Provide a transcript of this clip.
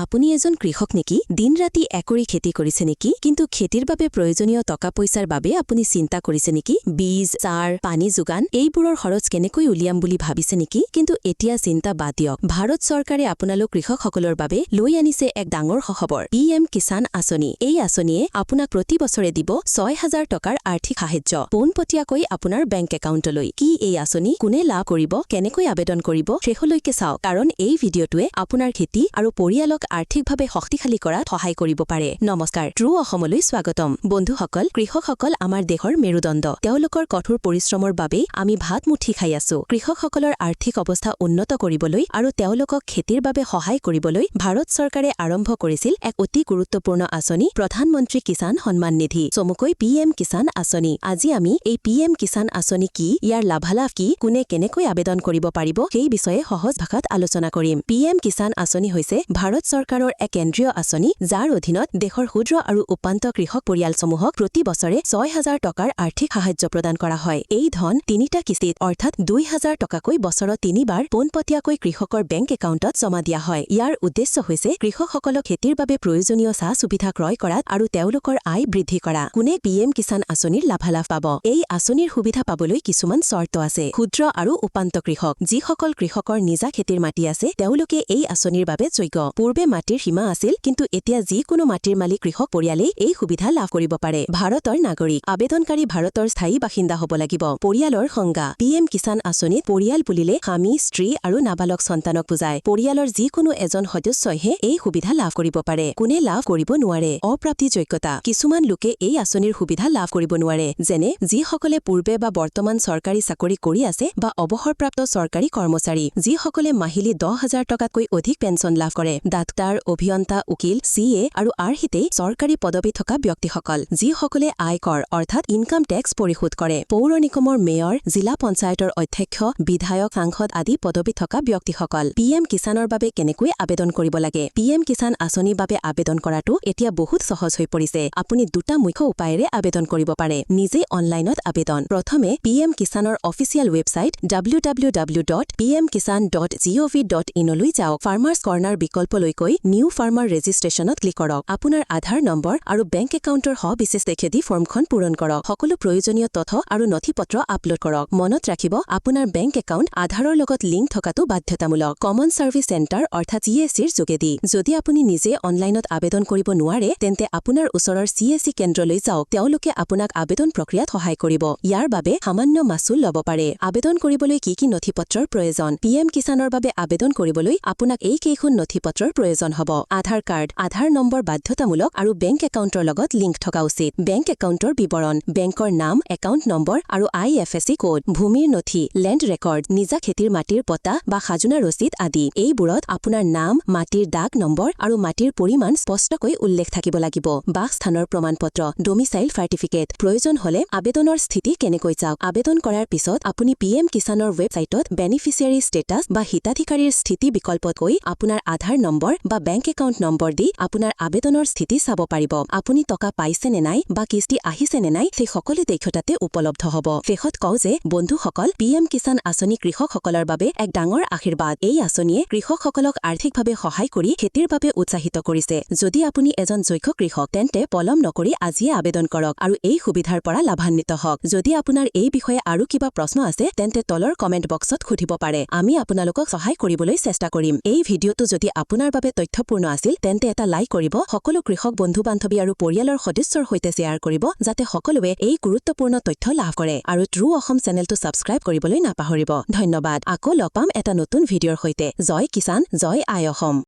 আপুনি এজন কৃষক নেকি দিন ৰাতি একৰি খেতি কৰিছে নেকি কিন্তু খেতিৰ বাবে প্ৰয়োজনীয় টকা পইচাৰ বাবে আপুনি চিন্তা কৰিছে নেকি বীজ সাৰ পানী যোগান এইবোৰৰ খৰচ কেনেকৈ উলিয়াম বুলি ভাবিছে নেকি কিন্তু এতিয়া চিন্তা বাদ দিয়ক ভাৰত চৰকাৰে আপোনালোক কৃষকসকলৰ বাবে লৈ আনিছে এক ডাঙৰ খবৰ পিএম কিষাণ আঁচনি এই আঁচনিয়ে আপোনাক প্ৰতি বছৰে দিব ৬০০০ টকাৰ আৰ্থিক সাহায্য পোনপটীয়াকৈ আপোনাৰ বেংক একাউণ্টলৈ কি এই আঁচনি কোনে লাভ কৰিব কেনেকৈ আবেদন কৰিব শেষলৈকে চাওক কাৰণ এই ভিডিঅ'টোৱে আপোনাৰ খেতি আৰু পৰিয়ালক আৰ্থিকভাৱে শক্তিশালী কৰাত সহায় কৰিব পাৰে নমস্কাৰ ট্ৰু অসমলৈ স্বাগতম বন্ধুসকল কৃষকসকল আমাৰ দেশৰ মেৰুদণ্ড তেওঁলোকৰ কঠোৰ পৰিশ্ৰমৰ বাবে আমি ভাত মুঠি খাই আছো কৃষকসকলৰ আৰ্থিক অৱস্থা উন্নত কৰিবলৈ আৰু তেওঁলোকক খেতিৰ বাবে সহায় কৰিবলৈ ভাৰত চৰকাৰে আৰম্ভ কৰিছিল এক অতি গুৰুত্বপূৰ্ণ আঁচনি প্ৰধানমন্ত্ৰী কিষাণ সন্মান নিধি চমুকৈ পিএম কিষাণ আঁচনি আজি আমি এই পিএম কিষাণ আঁচনি কি ইয়াৰ লাভালাভ কি কোনে কেনেকৈ আবেদন কৰিব পাৰিব সেই বিষয়ে সহজ ভাষাত আলোচনা কৰিম পিএম কিষাণ আঁচনি হৈছে ভাৰত চৰকাৰৰ এক কেন্দ্ৰীয় আঁচনি যাৰ অধীনত দেশৰ ক্ষুদ্ৰ আৰু উপান্ত কৃষক পৰিয়ালসমূহক প্ৰতি বছৰে ৬০০০ টকাৰ আৰ্থিক সাহায্য প্ৰদান কৰা হয় এই ধন তিনিটা কিস্তিত অৰ্থাৎ ২০০০ টকাকৈ বছৰত তিনিবাৰ পোনপটীয়াকৈ কৃষকৰ বেংক একাউণ্টত জমা দিয়া হয় ইয়াৰ উদ্দেশ্য হৈছে কৃষকসকলক খেতিৰ বাবে প্ৰয়োজনীয় সা-সুবিধা ক্ৰয় কৰাত আৰু তেওঁলোকৰ আয় বৃদ্ধি কৰা কোনে পিএম কিষাণ আঁচনিৰ লাভালাভ পাব এই আঁচনিৰ সুবিধা পাবলৈ কিছুমান চৰ্ত আছে ক্ষুদ্ৰ আৰু উপান্ত কৃষক যিসকল কৃষকৰ নিজা খেতিৰ মাটি আছে তেওঁলোকে এই আঁচনিৰ বাবে যোগ্য পূৰ্বে মাটিৰ সীমা আছিল কিন্তু এতিয়া যিকোনো মাটিৰ মালিক কৃষক পৰিয়ালেই এই সুবিধা লাভ কৰিব পাৰে ভাৰতৰ নাগৰিক আবেদনকাৰী ভাৰতৰ স্থায়ী বাসিন্দা হ'ব লাগিব পৰিয়ালৰ সংজ্ঞা পিএম কিষাণ আঁচনিত পৰিয়াল বুলিলে স্বামী স্ত্ৰী আৰু নাবালক সন্তানক বুজায় পৰিয়ালৰ যিকোনো এজন সদস্যইহে এই সুবিধা লাভ কৰিব পাৰে কোনে লাভ কৰিব নোৱাৰে অপ্ৰাপ্তিযোগ্যতা কিছুমান লোকে এই আঁচনিৰ সুবিধা লাভ কৰিব নোৱাৰে যেনে যিসকলে পূৰ্বে বা বৰ্তমান চৰকাৰী চাকৰি কৰি আছে বা অৱসৰপ্ৰাপ্ত চৰকাৰী কৰ্মচাৰী যিসকলে মাহিলী ১০,০০০ টকাতকৈ অধিক পেঞ্চন লাভ কৰে ডাক্তৰ অভিযন্তা উকিল CA আৰু আৰ্হিতে চৰকাৰী পদবী থকা ব্যক্তিসকল যিসকলে আয়কৰ অৰ্থাৎ ইনকাম টেক্স পৰিশোধ কৰে পৌৰ নিগমৰ মেয়ৰ জিলা পঞ্চায়তৰ অধ্যক্ষ বিধায়ক সাংসদ আদি পদবী থকা ব্যক্তিসকল পিএম কিষাণৰ বাবে কেনেকৈ আবেদন কৰিব লাগে পিএম কিষাণ আঁচনিৰ বাবে আবেদন কৰাটো এতিয়া বহুত সহজ হৈ পৰিছে আপুনি দুটা মুখ্য উপায়েৰে আবেদন কৰিব পাৰে নিজে অনলাইনত আবেদন প্ৰথমে পিএম কিষাণৰ অফিচিয়েল ৱেবছাইট www.pmkisan.gov.in লৈ যাওক ফাৰ্মাৰ্ছ কৰ্ণাৰ বিকল্পলৈ গৈ নিউ ফাৰ্মাৰ ৰেজিষ্ট্ৰেশ্যনত ক্লিক কৰক আপোনাৰ আধাৰ নম্বৰ আৰু বেংক একাউণ্টৰ সবিশেষ খেদি ফৰ্মখন পূৰণ কৰক সকলো প্ৰয়োজনীয় তথ্য আৰু নথিপত্ৰ আপলোড কৰক মনত ৰাখিব আপোনাৰ বেংক একাউণ্ট আধাৰৰ লগত লিংক থকাটো বাধ্যতামূলক কমন চাৰ্ভিচ চেণ্টাৰ অৰ্থাৎ CSCৰ যোগেদি যদি আপুনি নিজে অনলাইনত আবেদন কৰিব নোৱাৰে তেন্তে আপোনাৰ ওচৰৰ CSC কেন্দ্ৰলৈ যাওক তেওঁলোকে আপোনাক আবেদন প্ৰক্ৰিয়াত সহায় কৰিব ইয়াৰ বাবে সামান্য মাচুল ল'ব পাৰে আবেদন কৰিবলৈ কি নথিপত্ৰৰ প্ৰয়োজন পিএম কিষাণৰ বাবে আবেদন কৰিবলৈ আপোনাক এই কেইখন নথিপত্ৰৰ প্ৰয়োজন হ'ব আধাৰ কাৰ্ড আধাৰ নম্বৰ বাধ্যতামূলক আৰু বেংক একাউণ্টৰ লগত লিংক থকা উচিত বেংক একাউণ্টৰ বিৱৰণ বেংকৰ নাম একাউণ্ট নম্বৰ আৰু IFSC কোড ভূমিৰ নথি লেণ্ড ৰেকৰ্ড নিজা খেতিৰ মাটিৰ পটা বা খাজনা ৰচিদ আদি এইবোৰত আপোনাৰ নাম মাটিৰ দাগ নম্বৰ আৰু মাটিৰ পৰিমাণ স্পষ্টকৈ উল্লেখ থাকিব লাগিব বাসস্থানৰ প্ৰমাণপত্ৰ ডমিচাইল চাৰ্টিফিকেট প্ৰয়োজন হলে আবেদনৰ স্থিতি কেনেকৈ চাওক আবেদন কৰাৰ পিছত আপুনি পিএম কিষাণৰ ৱেবছাইটত বেনিফিচিয়াৰী ষ্টেটাছ বা হিতাধিকাৰীৰ স্থিতি বিকল্পত গৈ আপোনাৰ আধাৰ নম্বৰ বা বেংক একাউণ্ট নম্বৰ দি আপোনাৰ আবেদনৰ স্থিতি চাব পাৰিব আপুনি টকা পাইছে নে নাই বা কিস্তি আহিছে নে নাই সেই সকলো তথ্য তাতে উপলব্ধ হ'ব শেষত কওঁ যে বন্ধুসকল পিএম কিষাণ আঁচনি কৃষকসকলৰ বাবে এক ডাঙৰ আশীৰ্বাদ এই আঁচনিয়ে কৃষকসকলক আৰ্থিকভাৱে সহায় কৰি খেতিৰ বাবে উৎসাহিত কৰিছে যদি আপুনি এজন যোগ্য কৃষক তেন্তে পলম নকৰি আজিয়ে আবেদন কৰক আৰু এই সুবিধাৰ পৰা লাভান্বিত হওক যদি আপোনাৰ এই বিষয়ে আৰু কিবা প্ৰশ্ন আছে তেন্তে তলৰ কমেণ্ট বক্সত সুধিব পাৰে আমি আপোনালোকক সহায় কৰিবলৈ চেষ্টা কৰিম এই ভিডিঅ'টো যদি আপোনাৰ বাবে তথ্যপূৰ্ণ আছিল তেন্তে এটা লাইক কৰিব সকলো কৃষক বন্ধু-বান্ধৱী আৰু পৰিয়ালৰ সদস্যৰ সৈতে শ্বেয়াৰ কৰিব যাতে সকলোৱে এই গুৰুত্বপূৰ্ণ তথ্য লাভ কৰে আৰু ট্ৰু অসম চেনেলটো ছাবস্ক্ৰাইব কৰিবলৈ নাপাহৰিব ধন্যবাদ আকৌ লগ পাম এটা নতুন ভিডিঅ'ৰ সৈতে জয় কিষাণ জয় আই অসম